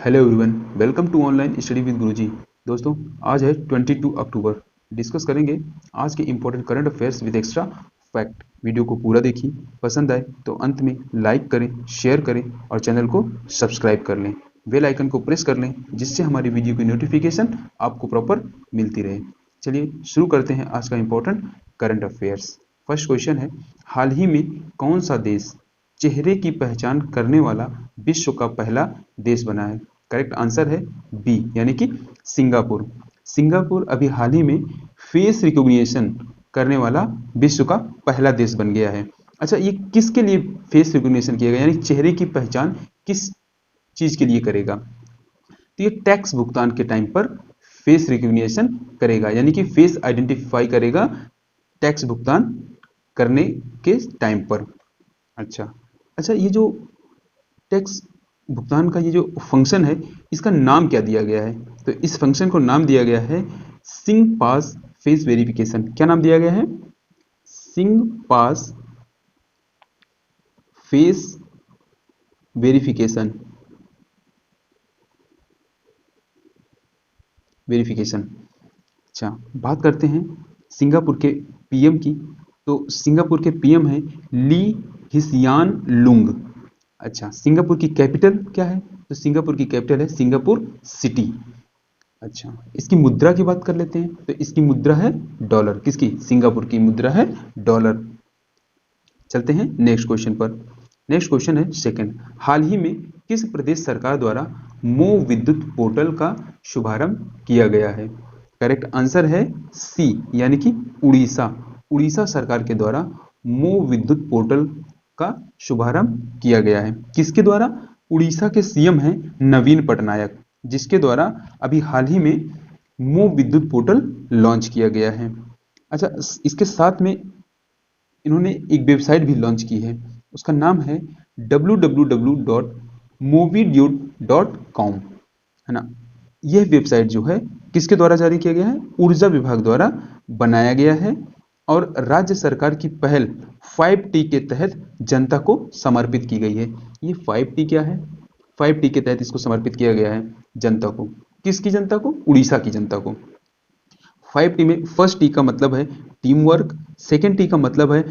Hello everyone, welcome to online study with Guruji. दोस्तों, आज है 22 अक्टूबर। डिस्कस करेंगे आज के important current affairs with extra fact. Video को पूरा देखिए, पसंद आए तो अंत में लाइक करें, शेयर करें और चैनल को सब्सक्राइब कर लें। बेल आइकन को प्रेस कर लें जिससे हमारी वीडियो की नोटिफिकेशन आपको प्रॉपर मिलती रहे। चलिए शुरू करते हैं आज का important current affairs. First question है, हाल ही में कौन सा देश चेहरे की पहचान करने वाला विश्व का पहला देश बना है? करेक्ट आंसर है बी, यानी कि सिंगापुर। सिंगापुर अभी हाल ही में फेस रिकॉग्निशन करने वाला विश्व का पहला देश बन गया है। अच्छा, ये किसके लिए फेस रिकॉग्निशन किया गया, यानी चेहरे की पहचान किस चीज के लिए करेगा? तो ये टैक्स भुगतान के टाइम पर फेस रिकॉग्निशन करेगा, यानी कि फेस आइडेंटिफाई करेगा टैक्स भुगतान करने के टाइम पर। अच्छा अच्छा, ये जो टैक्स भुगतान का ये जो फंक्शन है, इसका नाम क्या दिया गया है? तो इस फंक्शन को नाम दिया गया है सिंग पास फेस वेरिफिकेशन। क्या नाम दिया गया है? सिंग पास फेस वेरिफिकेशन। वेरिफिकेशन। अच्छा, बात करते हैं सिंगापुर के पीएम की। तो सिंगापुर के पीएम हैं ली हिसियान लुंग। अच्छा, सिंगापुर की कैपिटल क्या है? तो सिंगापुर की कैपिटल है सिंगापुर सिटी। अच्छा, इसकी मुद्रा की बात कर लेते हैं। तो इसकी मुद्रा है डॉलर। किसकी? सिंगापुर की मुद्रा है डॉलर। चलते हैं नेक्स्ट क्वेश्चन पर। नेक्स्ट क्वेश्चन है सेकंड, हाल ही में किस प्रदेश सरकार द्वारा मो विद्युत पोर्टल का शुभारंभ किया गया है? करेक्ट आंसर है सी, यानी कि उड़ीसा। उड़ीसा सरकार के द्वारा मो विद्युत पोर्टल का शुभारंभ किया गया है। किसके द्वारा? उड़ीसा के सीएम हैं नवीन पटनायक, जिसके द्वारा अभी हाल ही में मो विद्युत पोर्टल लॉन्च किया गया है। अच्छा, इसके साथ में इन्होंने एक वेबसाइट भी लॉन्च की है, उसका नाम है www.movidude.com, है ना। यह वेबसाइट जो है किसके द्वारा जारी किया गया है? ऊर्जा विभाग द्वारा बनाया गया है और राज्य सरकार की पहल 5T के तहत जनता को समर्पित की गई है। ये 5T क्या है? 5T के तहत इसको समर्पित किया गया है जनता को। किसकी जनता को? उड़ीसा की जनता को। 5T में फर्स्ट टी का मतलब है टीम वर्क, सेकेंड टी का मतलब है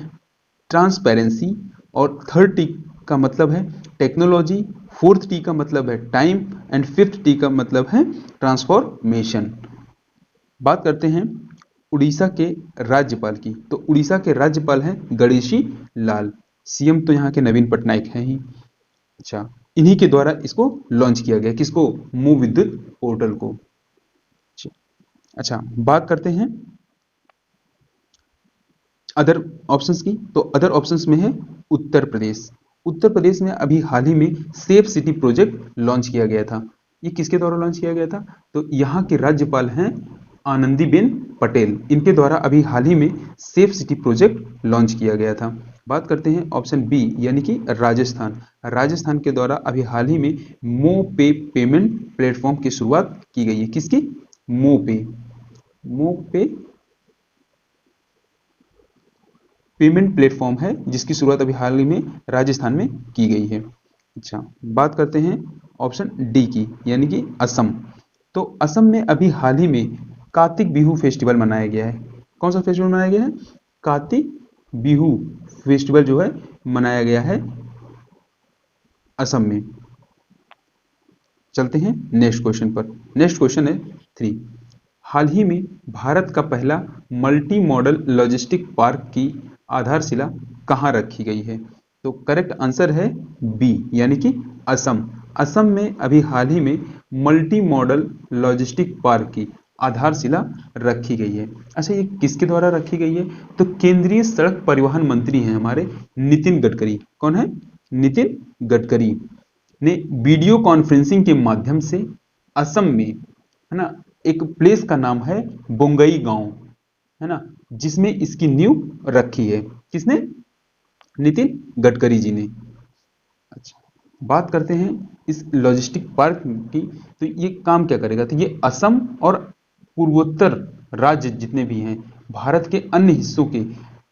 ट्रांसपेरेंसी और थर्ड टी का मतलब है टेक्नोलॉजी, फोर्थ टी का मतलब है टाइम एंड फिफ्थ टी का मतलब है ट्रांसफॉर्मेशन। बात करते हैं उड़ीसा के राज्यपाल की। तो उड़ीसा के राज्यपाल हैं गणेशी लाल। सीएम तो यहाँ के नवीन पटनायक हैं ही। अच्छा, इन्हीं के द्वारा इसको लॉन्च किया गया। किसको? मो विद्युत पोर्टल को। अच्छा, बात करते हैं अदर ऑप्शंस की। तो अदर ऑप्शंस में है उत्तर प्रदेश। उत्तर प्रदेश में अभी हाल ही में सेफ सिटी प्रोजेक्ट लॉन्च किया गया था। ये किसके द्वारा लॉन्च किया गया था? तो यहाँ के राज्यपाल हैं आनंदीबेन पटेल। इनके द्वारा अभी हाल ही में सेफ सिटी प्रोजेक्ट लॉन्च किया गया था। बात करते हैं ऑप्शन बी, यानी कि राजस्थान। राजस्थान के द्वारा अभी हाल ही में मो पे पेमेंट प्लेटफॉर्म की शुरुआत की गई है। किसकी? मो पे। मो पे पेमेंट प्लेटफॉर्म है जिसकी शुरुआत अभी हाल ही में राजस्थान में की गई है। अच्छा, बात करते हैं ऑप्शन डी की, यानी कि असम। तो असम में अभी हाल ही में कार्तिक बिहू फेस्टिवल मनाया गया है। कौन सा फेस्टिवल मनाया गया है? कार्तिक बिहू फेस्टिवल जो है मनाया गया है असम में। चलते हैं नेक्स्ट क्वेश्चन पर। नेक्स्ट क्वेश्चन है 3, हाल ही में भारत का पहला मल्टी मॉडल लॉजिस्टिक पार्क की आधारशिला कहाँ रखी गई है? तो करेक्ट आंसर है बी, यानी कि असम। असम में अभी हाल ही में मल्टी मॉडल लॉजिस्टिक पार्क की आधारशिला रखी गई है। अच्छा, ये किसके द्वारा रखी गई है? तो केंद्रीय सड़क परिवहन मंत्री हैं हमारे नितिन गडकरी। कौन है? नितिन गडकरी ने वीडियो कॉन्फ्रेंसिंग के माध्यम से असम में, है ना, एक प्लेस का नाम है बोंगई गांव, है ना, जिसमें इसकी नींव रखी है। किसने? नितिन गडकरी जी ने। अच्छा, बात करते हैं इस लॉजिस्टिक पार्क की। तो ये काम क्या करेगा? तो ये असम और पूर्वोत्तर राज्य जितने भी हैं भारत के अन्य हिस्सों के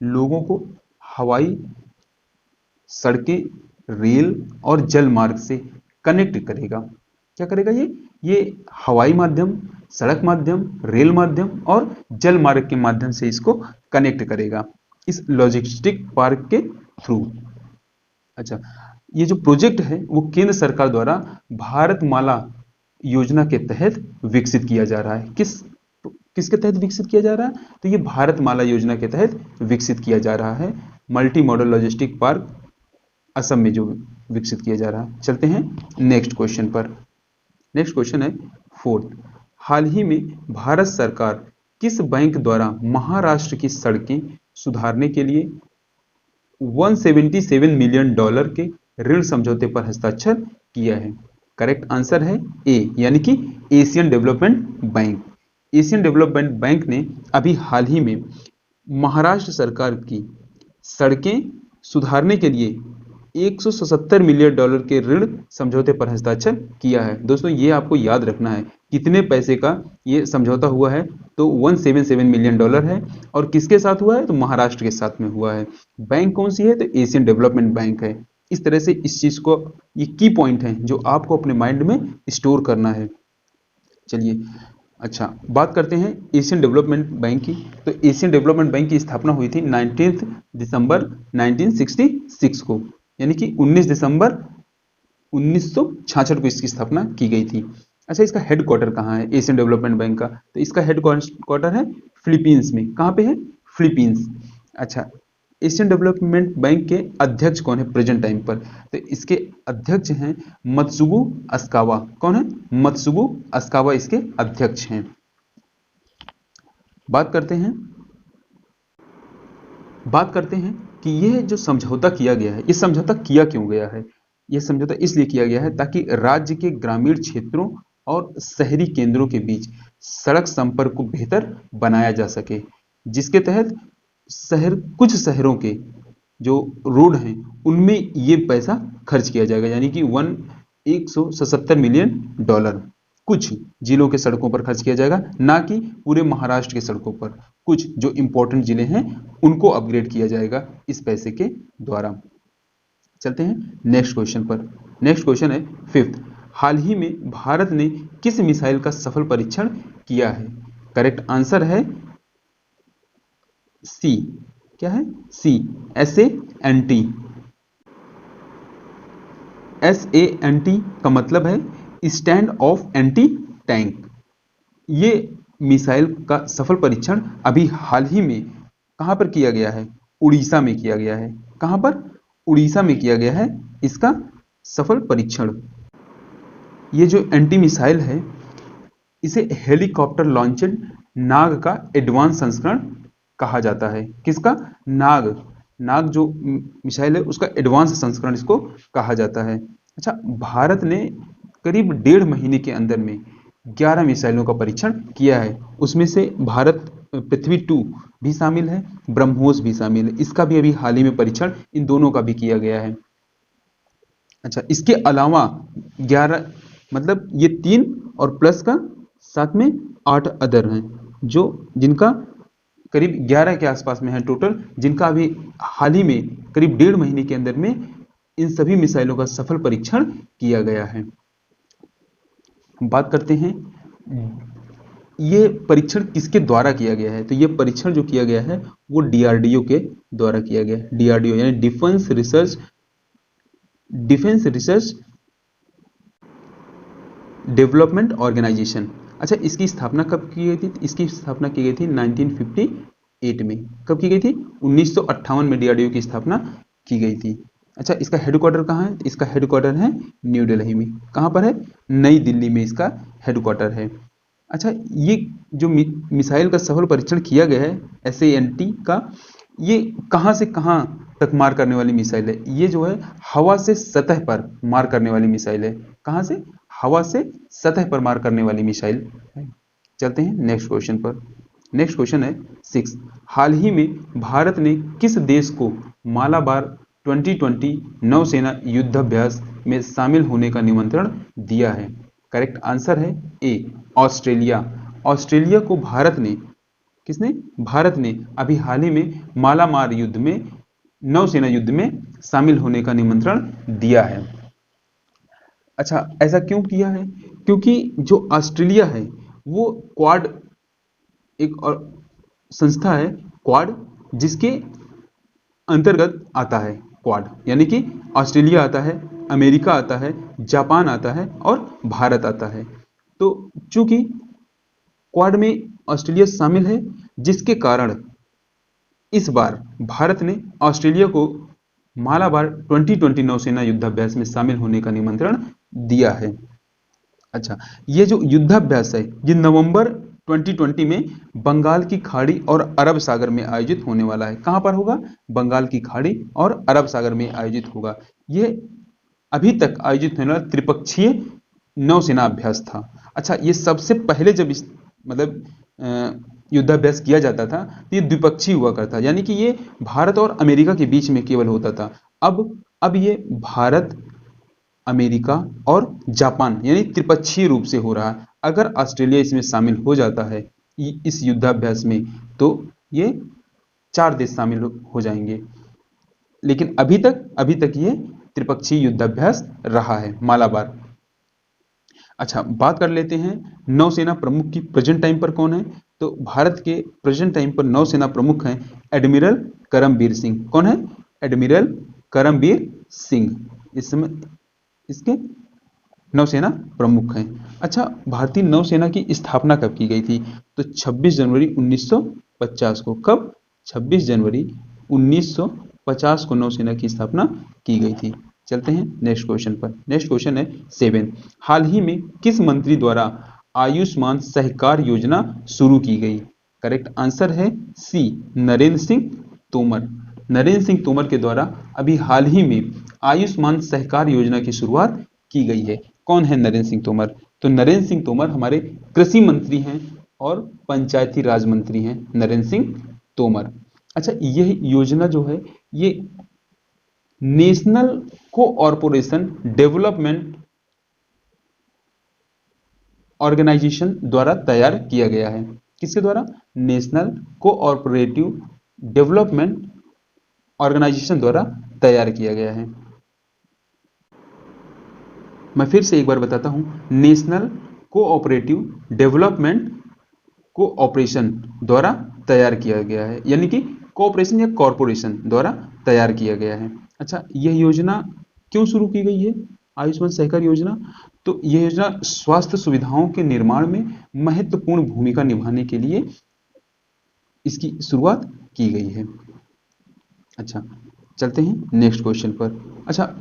लोगों को हवाई, सड़कें, रेल और जल मार्ग से कनेक्ट करेगा। क्या करेगा ये हवाई माध्यम, सड़क माध्यम, रेल माध्यम और जल मार्ग के माध्यम से इसको कनेक्ट करेगा इस लॉजिस्टिक पार्क के थ्रू। अच्छा, ये जो प्रोजेक्ट है वो केंद्र सरकार द्वारा भारतमाला योजना के तहत विकसित किया जा रहा है। किसके तहत विकसित किया जा रहा है? तो ये भारतमाला योजना के तहत विकसित किया जा रहा है। Multi modal logistic park Assam में जो विकसित किया जा रहा है। चलते हैं नेक्स्ट क्वेश्चन पर। नेक्स्ट क्वेश्चन है फोर्थ, हाल ही में भारत सरकार किस बैंक द्वारा महाराष्ट्र की सड़कें सुधारने के लिए $177 मिलियन के ऋण समझौते पर हस्ताक्षर किया है? करेक्ट आंसर है ए, यानी कि Asian development bank. Asian development bank ने अभी हाल ही में महाराष्ट्र सरकार की सड़कें सुधारने के लिए $177 मिलियन के ऋण समझौते पर हस्ताक्षर किया है। दोस्तों ये आपको याद रखना है कितने पैसे का ये समझौता हुआ है, तो $177 मिलियन है। और किसके साथ हुआ है? तो महाराष्ट्र के साथ में हुआ है। बैंक कौन सी है? तो एशियन डेवलपमेंट बैंक है। इस तरह से इस चीज को, ये की पॉइंट है जो आपको अपने माइंड में स्टोर करना है। चलिए, अच्छा बात करते हैं एशियन डेवलपमेंट बैंक की। तो एशियन डेवलपमेंट बैंक की स्थापना हुई थी 19 दिसंबर 1966 को, यानी कि 19 दिसंबर 1966 को इसकी स्थापना की गई थी। अच्छा, इसका हेडक्वार्टर कहाँ है एशियन डेवलपमेंट बैंक का? तो इसका हेडक्वार्टर है फिलीपींस में। कहाँ पे है? फिलीपींस। अच्छा, एशियन डेवलपमेंट बैंक के अध्यक्ष कौन है प्रेजेंट टाइम पर? तो इसके अध्यक्ष हैं मत्सुगु अस्कावा। कौन है? मत्सुगु अस्कावा इसके अध्यक्ष हैं। बात करते हैं कि यह जो समझौता किया गया है, ये समझौता किया क्यों गया है? यह समझौता इसलिए किया गया है ताकि राज्य के ग्रामीण क्षेत्रों और शहरी केंद्रों के बीच सड़क संपर्क को बेहतर बनाया जा सके, जिसके तहत कुछ शहरों के जो रोड हैं उनमें ये पैसा खर्च किया जाएगा, यानी कि $177 मिलियन कुछ जिलों के सड़कों पर खर्च किया जाएगा, ना कि पूरे महाराष्ट्र के सड़कों पर। कुछ जो इंपॉर्टेंट जिले हैं उनको अपग्रेड किया जाएगा इस पैसे के द्वारा। चलते हैं नेक्स्ट क्वेश्चन पर। नेक्स्ट क्वेश्चन है फिफ्थ, हाल ही में भारत ने किस मिसाइल का सफल परीक्षण किया है? करेक्ट आंसर है सी। क्या है? सी, SANT। SANT का मतलब है स्टैंड ऑफ एंटी टैंक। ये मिसाइल का सफल परीक्षण अभी हाल ही में कहां पर किया गया है? उड़ीसा में किया गया है। कहां पर? उड़ीसा में किया गया है इसका सफल परीक्षण। ये जो एंटी मिसाइल है इसे हेलीकॉप्टर लॉन्चेड नाग का एडवांस संस्करण कहा जाता है। किसका? नाग जो मिसाइल है उसका एडवांस संस्करण इसको कहा जाता है। अच्छा, भारत ने करीब 1.5 महीने के अंदर में 11 मिसाइलों का परीक्षण किया है। उसमें से भारत पृथ्वी 2 भी शामिल है, ब्रह्मोस भी शामिल है। इसका भी अभी हाल ही में परीक्षण इन दोनों का भी किया गया है। अच्छा, इसके अलावा 11 मतलब ये 3 और प्लस का साथ में 8 अदर हैं जो जिनका करीब 11 के आसपास में है टोटल, जिनका अभी हाल ही में करीब 1.5 महीने के अंदर में इन सभी मिसाइलों का सफल परीक्षण किया गया है। बात करते हैं ये परीक्षण किसके द्वारा किया गया है? तो ये परीक्षण जो किया गया है वो DRDO के द्वारा किया गया है। DRDO यानी डिफेंस रिसर्च डेवलपमेंट ऑर्गेनाइजेशन। अच्छा, इसकी स्थापना कब की गई थी? इसकी स्थापना की गई थी 1958 में। कब की गई थी? 1958 में DRDO की स्थापना की गई थी। अच्छा, इसका हेडक्वार्टर कहाँ है? इसका हेडक्वार्टर है न्यू दिल्ली में। कहाँ पर है? नई दिल्ली में इसका हेडक्वार्टर है। अच्छा, ये जो मिसाइल का सफल परीक्षण किया गया है SANT का, ये कहाँ से कहाँ तक मार करने वाली मिसाइल है? ये जो है हवा से सतह पर मार करने वाली मिसाइल है। कहाँ से? हवा से सतह पर मार करने वाली मिसाइल है। चलते हैं नेक्स्ट क्वेश्चन पर। नेक्स्ट क्वेश्चन है 6, हाल ही में भारत ने किस देश को मालाबार 2020 नौसेना युद्धाभ्यास में शामिल होने का निमंत्रण दिया है? करेक्ट आंसर है ए, ऑस्ट्रेलिया। ऑस्ट्रेलिया को भारत ने अभी हाल ही में मालाबार युद्ध में, नौसेना युद्ध में शामिल होने का निमंत्रण दिया है। अच्छा, ऐसा क्यों किया है? क्योंकि जो ऑस्ट्रेलिया है वो क्वाड एक और संस्था है, क्वाड, जिसके अंतर्गत आता है क्वाड, यानी कि ऑस्ट्रेलिया आता है, अमेरिका आता है, जापान आता है और भारत आता है। तो चूंकि क्वाड में ऑस्ट्रेलिया शामिल है, जिसके कारण इस बार भारत ने ऑस्ट्रेलिया को मालाबार 2020 नौसेना युद्धाभ्यास में शामिल होने का निमंत्रण दिया है। अच्छा, ये जो युद्धाभ्यास है ये नवंबर 2020 में बंगाल की खाड़ी और अरब सागर में आयोजित होने वाला है। कहां पर होगा? बंगाल की खाड़ी और अरब सागर में आयोजित होगा। ये अभी तक आयोजित होने वाला त्रिपक्षीय नौसेना अभ्यास था। अच्छा, ये सबसे पहले जब इस मतलब युद्धाभ्यास किया जाता था तो ये द्विपक्षीय हुआ करता, यानी कि ये भारत और अमेरिका के बीच में केवल होता था। अब ये भारत, अमेरिका और जापान यानी त्रिपक्षीय रूप से हो रहा है। अगर ऑस्ट्रेलिया इसमें शामिल हो जाता है इस युद्धाभ्यास में, तो ये 4 देश शामिल हो जाएंगे। लेकिन अभी तक ये त्रिपक्षीय युद्धाभ्यास रहा है, मालाबार। अच्छा, बात कर लेते हैं नौसेना प्रमुख की प्रेजेंट टाइम पर कौन है। तो भारत के प्रेजेंट टाइम पर नौसेना प्रमुख हैं एडमिरल करमबीर सिंह। कौन है? एडमिरल करमबीर सिंह इस समय इसके नौसेना प्रमुख हैं। अच्छा, भारतीय नौसेना की स्थापना कब की गई थी? तो 26 जनवरी 1950 को। कब? 26 जनवरी 1950 को नौसेना की स्थापना की गई थी। चलते हैं नेक्स्ट क्वेश्चन पर। नेक्स्ट क्वेश्चन है 7। हाल ही में किस मंत्री द्वारा आयुष्मान सहकार योजना शुरू की गई? करेक्ट आंसर है सी, नरेंद्र सिंह तोमर। नरेंद्र सिंह तोमर के द्वारा अभी हाल ही में आयुष्मान सहकार योजना की शुरुआत की गई है। कौन है नरेंद्र सिंह तोमर? तो नरेंद्र सिंह तोमर हमारे कृषि मंत्री हैं और पंचायती राज मंत्री हैं, नरेंद्र सिंह तोमर। अच्छा, यह योजना जो है ये नेशनल कोऑपरेशन डेवलपमेंट ऑर्गेनाइजेशन द्वारा तैयार किया गया है। किसके द्वारा? नेशनल कोऑपरेटिव डेवलपमेंट ऑर्गेनाइजेशन द्वारा तैयार किया गया है। मैं फिर से एक बार बताता हूं, नेशनल कोऑपरेटिव डेवलपमेंट कोऑपरेशन द्वारा तैयार किया गया है, यानी कि कोऑपरेशन या कॉरपोरेशन द्वारा तैयार किया गया है। अच्छा, यह योजना क्यों शुरू की गई है, आयुष्मान सहकार योजना? तो यह योजना स्वास्थ्य सुविधाओं के निर्माण में महत्वपूर्ण भूमिका निभाने के लिए इसकी शुरुआत की गई है। अच्छा, चलते हैं नेक्स्ट क्वेश्चन पर। अच्छा,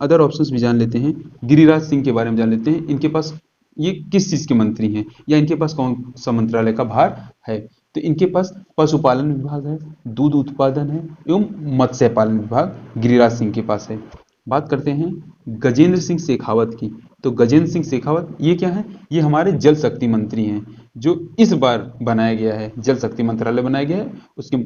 अदर ऑप्शंस भी जान लेते हैं। गिरिराज सिंह के बारे में जान लेते हैं। इनके पास ये किस चीज के मंत्री हैं या इनके पास कौन सा मंत्रालय का भार है? तो इनके पास पशुपालन विभाग है, दूध उत्पादन है एवं मत्स्य पालन विभाग गिरिराज सिंह के पास है। बात करते हैं गजेंद्र सिंह शेखावत की। तो गजेंद्र सिंह शेखावत ये क्या है? ये हमारे जल शक्ति मंत्री हैं, जो इस बार बनाया गया है, जल शक्ति मंत्रालय बनाया गया है, उसके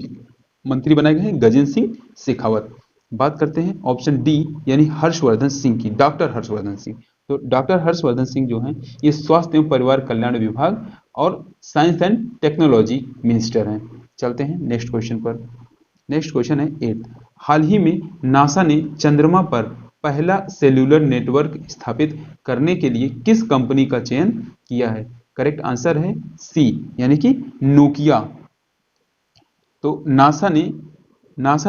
मंत्री बनाए गए हैं गजेंद्र सिंह शेखावत। बात करते हैं ऑप्शन डी यानी हर्षवर्धन सिंह की, डॉक्टर हर्षवर्धन सिंह। तो डॉक्टर हर्षवर्धन सिंह जो हैं ये स्वास्थ्य एवं परिवार कल्याण विभाग और साइंस एंड टेक्नोलॉजी मिनिस्टर हैं। चलते हैं नेक्स्ट क्वेश्चन पर। नेक्स्ट क्वेश्चन है 8। हाल ही में नासा ने चंद्रमा पर पहला सेल्यूलर नेटवर्क स्थापित करने के लिए किस कंपनी का चयन किया है? करेक्ट आंसर है सी यानी कि नोकिया। तो नासा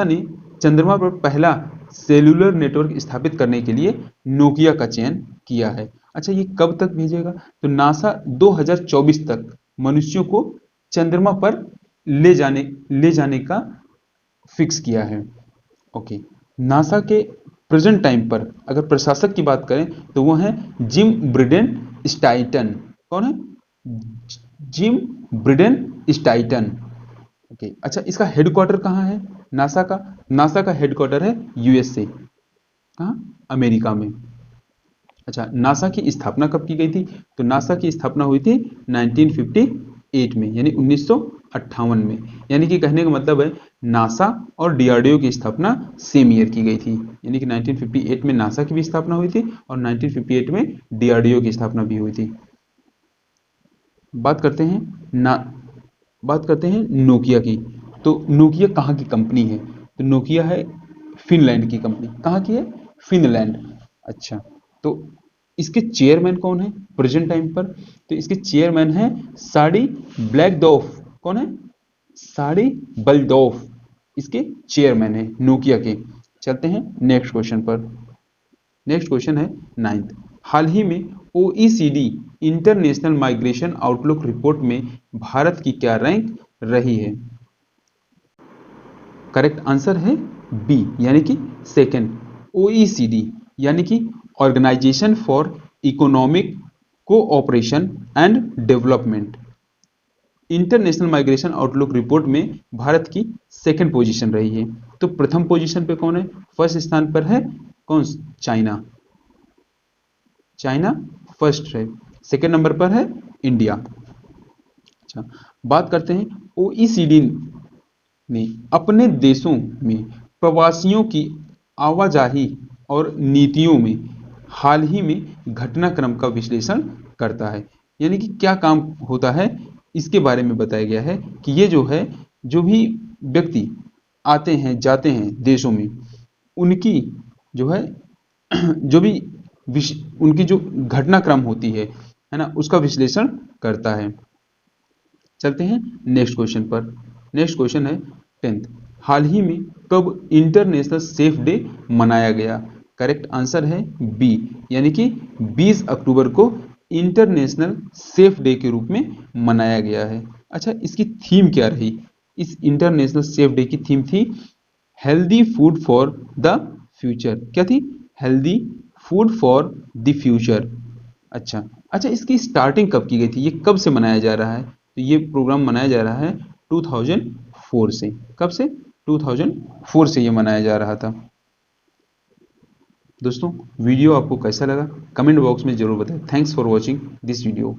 ने चंद्रमा पर पहला सेल्यूलर नेटवर्क स्थापित करने के लिए नोकिया का चयन किया है। अच्छा, ये कब तक भेजेगा? तो नासा 2024 तक मनुष्यों को चंद्रमा पर ले जाने का फिक्स किया है। ओके, नासा के प्रेजेंट टाइम पर अगर प्रशासक की बात करें तो वो है जिम ब्रिडेन स्टाइटन। कौन है? जिम ब्रिडेन स्टाइटन। ओके, अच्छा, इसका हेडक्वार्टर कहाँ है नासा का? नासा का हेडक्वार्टर है यूएसए। कहाँ? अमेरिका में। अच्छा, नासा की स्थापना कब की गई थी? तो नासा की स्थापना हुई थी 1958 में, यानी 1958 में। यानी कि कहने का मतलब है नासा और डीआरडीओ की स्थापना सेम ईयर की गई थी, यानी कि 1958 में नासा की भी स्थापना हुई थी और 1958 में डीआरडीओ की स्थापना भी हुई थी। बात करते हैं नोकिया की। तो नोकिया कहाँ की कंपनी है? तो नोकिया है फिनलैंड की कंपनी। कहाँ की है? फिनलैंड। अच्छा, तो इसके चेयरमैन कौन है प्रेजेंट टाइम पर? तो इसके चेयरमैन है साडी ब्लैकडॉफ। कौन है? साडी बल्डॉफ इसके चेयरमैन है नोकिया के। चलते हैं नेक्स्ट क्वेश्चन पर। नेक्स्ट क्वेश्चन है नाइन्थ। हाल ही में OECD international migration outlook report में भारत की क्या रैंक रही है? करेक्ट आंसर है बी, यानी कि सेकंड। ओईसीडी यानी कि organisation for economic cooperation and development, international migration outlook report में भारत की सेकंड पोजीशन रही है। तो प्रथम पोजीशन पे कौन है? फर्स्ट स्थान पर है कौन? चाइना। चाइना फर्स्ट है। सेकंड नंबर पर है इंडिया। अच्छा, बात करते हैं ओईसीडी ने अपने देशों में प्रवासियों की आवाजाही और नीतियों में हाल ही में घटनाक्रम का विश्लेषण करता है। यानी कि क्या काम होता है इसके बारे में बताया गया है कि ये जो है, जो भी व्यक्ति आते हैं जाते हैं देशों में, उनकी जो है जो भी उनकी जो घटनाक्रम होती है ना, उसका विश्लेषण करता है। चलते हैं नेक्स्ट क्वेश्चन पर। नेक्स्ट क्वेश्चन है टेंथ। हाल ही में कब इंटरनेशनल सेफ डे मनाया गया? करेक्ट आंसर है बी, यानी कि 20 अक्टूबर को इंटरनेशनल सेफ डे के रूप में मनाया गया है। अच्छा, इसकी थीम क्या रही? इस इंटरनेशनल सेफ डे की थीम थी healthy food for the future. क्या थी? Healthy food for the future. अच्छा अच्छा, इसकी स्टार्टिंग कब की गई थी? ये कब से मनाया जा रहा है? तो ये प्रोग्राम मनाया जा रहा है 2004 से। कब से? 2004 से ये मनाया जा रहा था। दोस्तों, वीडियो आपको कैसा लगा कमेंट बॉक्स में जरूर बताएं। Thanks for watching this video.